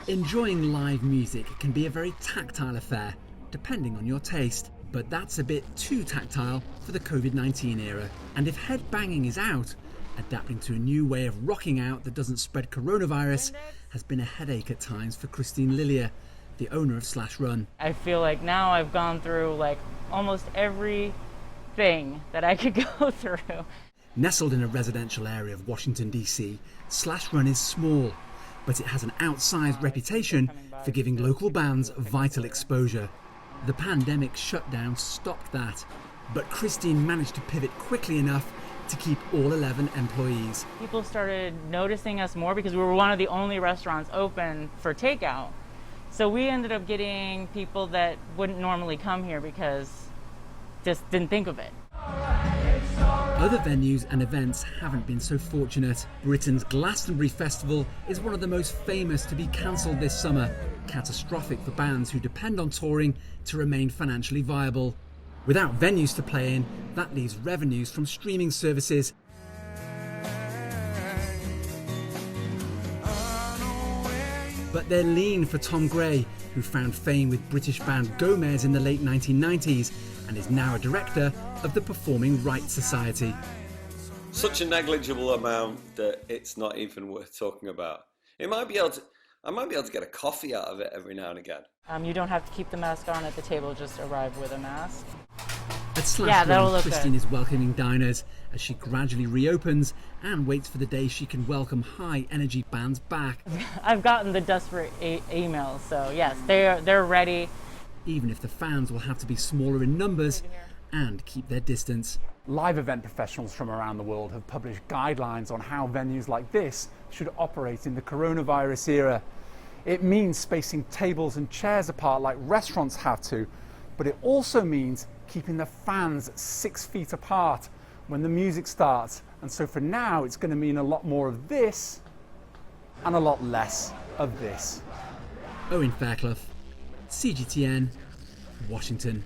Enjoying live music can be a very tactile affair, depending on your taste. But that's a bit too tactile for the COVID-19 era. And if headbanging is out, adapting to a new way of rocking out that doesn't spread coronavirus has been a headache at times for Christine Lillier, the owner of Slash Run. I feel like now I've gone through like almost everything that I could go through. Nestled in a residential area of Washington, D.C., Slash Run is small, but it has an outsized reputation for giving local bands vital exposure. The pandemic shutdown stopped that, but Christine managed to pivot quickly enough to keep all 11 employees. People started noticing us more because we were one of the only restaurants open for takeout. So we ended up getting people that wouldn't normally come here because just didn't think of it. Other venues and events haven't been so fortunate. Britain's Glastonbury Festival is one of the most famous to be cancelled this summer, catastrophic for bands who depend on touring to remain financially viable. Without venues to play in, that leaves revenues from streaming services. But they're lean for Tom Gray, who found fame with British band Gomez in the late 1990s and is now a director of the Performing Rights Society. Such a negligible amount that it's not even worth talking about. I might be able to get a coffee out of it every now and again. You don't have to keep the mask on at the table, just arrive with a mask. At Slash Run, Christine is welcoming diners as she gradually reopens and waits for the day she can welcome high-energy bands back. I've gotten the desperate emails, so yes, they're ready. Even if the fans will have to be smaller in numbers and keep their distance. Live event professionals from around the world have published guidelines on how venues like this should operate in the coronavirus era. It means spacing tables and chairs apart like restaurants have to, but it also means keeping the fans 6 feet apart when the music starts. And so for now, it's going to mean a lot more of this and a lot less of this. Owen Fairclough, CGTN, Washington.